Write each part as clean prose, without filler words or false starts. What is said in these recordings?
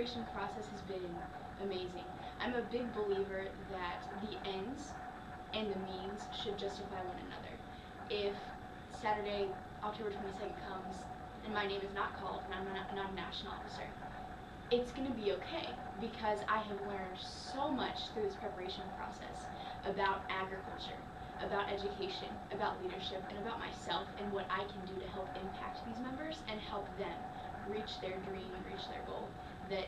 preparation process has been amazing. I'm a big believer that the ends and the means should justify one another. If Saturday, October 22nd comes and my name is not called and I'm not a national officer, it's going to be okay because I have learned so much through this preparation process about agriculture, about education, about leadership, and about myself and what I can do to help impact these members and help them reach their dream and reach their goal. That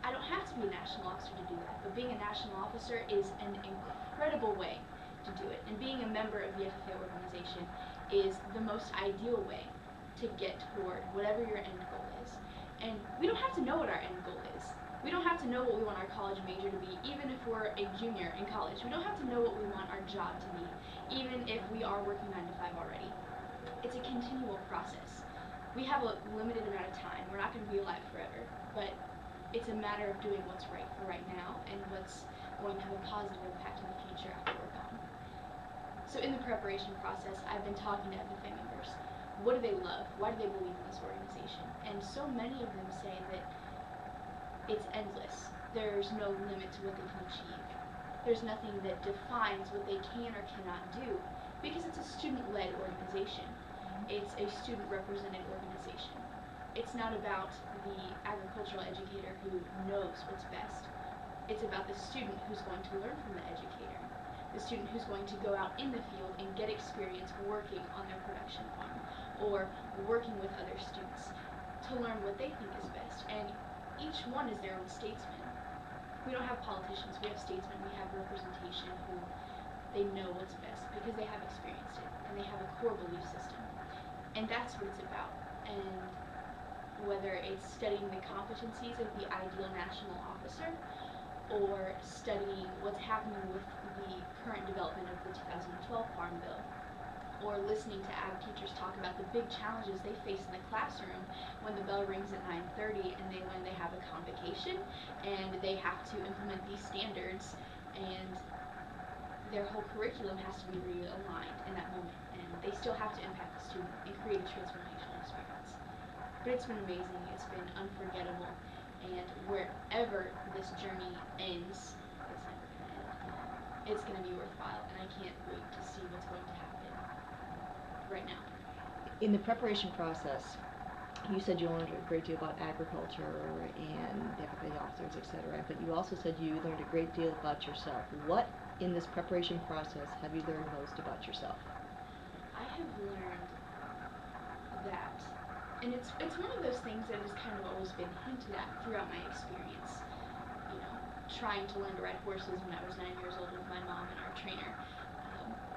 I don't have to be a national officer to do that, but being a national officer is an incredible way to do it. And being a member of the FFA organization is the most ideal way to get toward whatever your end goal is. And we don't have to know what our end goal is. We don't have to know what we want our college major to be, even if we're a junior in college. We don't have to know what we want our job to be, even if we are working 9 to 5 already. It's a continual process. We have a limited amount of time. We're not going to be alive forever, but it's a matter of doing what's right for right now and what's going to have a positive impact in the future after we're gone. So in the preparation process, I've been talking to FFA members. What do they love? Why do they believe in this organization? And so many of them say that it's endless. There's no limit to what they can achieve. There's nothing that defines what they can or cannot do because it's a student-led organization. It's a student-represented organization. It's not about the agricultural educator who knows what's best. It's about the student who's going to learn from the educator, the student who's going to go out in the field and get experience working on their production farm or working with other students to learn what they think is best. And each one is their own statesman. We don't have politicians, we have statesmen, we have representation who they know what's best because they have experienced it and they have a core belief system. And that's what it's about. And whether it's studying the competencies of the ideal national officer or studying what's happening with the current development of the 2012 Farm Bill, or listening to ag teachers talk about the big challenges they face in the classroom when the bell rings at 9:30 and when they have a convocation and they have to implement these standards and their whole curriculum has to be realigned in that moment, and they still have to impact the student and create a transformational experience. But it's been amazing, it's been unforgettable, and wherever this journey ends, it's going to be worthwhile, and I can't wait to see what's going to happen right now. In the preparation process, you said you learned a great deal about agriculture and the FFA officers, etc., but you also said you learned a great deal about yourself. What in this preparation process have you learned most about yourself? I have learned that, and it's one of those things that has kind of always been hinted at throughout my experience, you know, trying to learn to ride horses when I was 9 years old with my mom and our trainer,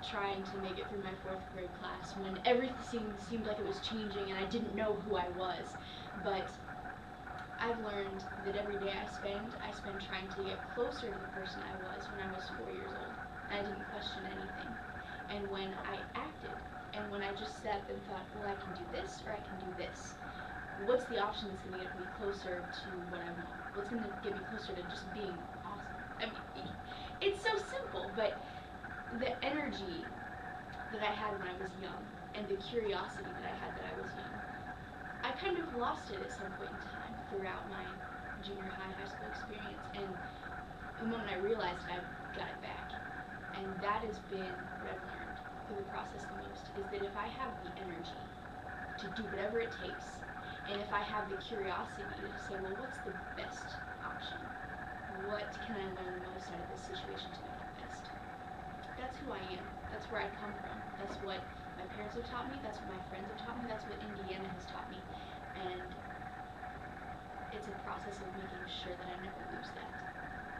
trying to make it through my 4th grade class when everything seemed like it was changing and I didn't know who I was. But I've learned that every day I spend trying to get closer to the person I was when I was 4 years old. And I didn't question anything. And when I acted, and when I just sat and thought, well, I can do this or I can do this. What's the option that's going to get me closer to what I want? What's going to get me closer to just being awesome? I mean, it's so simple, but the energy that I had when I was young and the curiosity that I had that I was young, I kind of lost it at some point in time throughout my junior high school experience, and the moment I realized it, I got it back. And that has been what I've learned through the process the most, is that if I have the energy to do whatever it takes, and if I have the curiosity to say, well, what's the best option? What can I learn the most out of this situation to make it best? That's who I am. That's where I come from. That's what my parents have taught me. That's what my friends have taught me. That's what Indiana has taught me. And it's a process of making sure that I never lose that.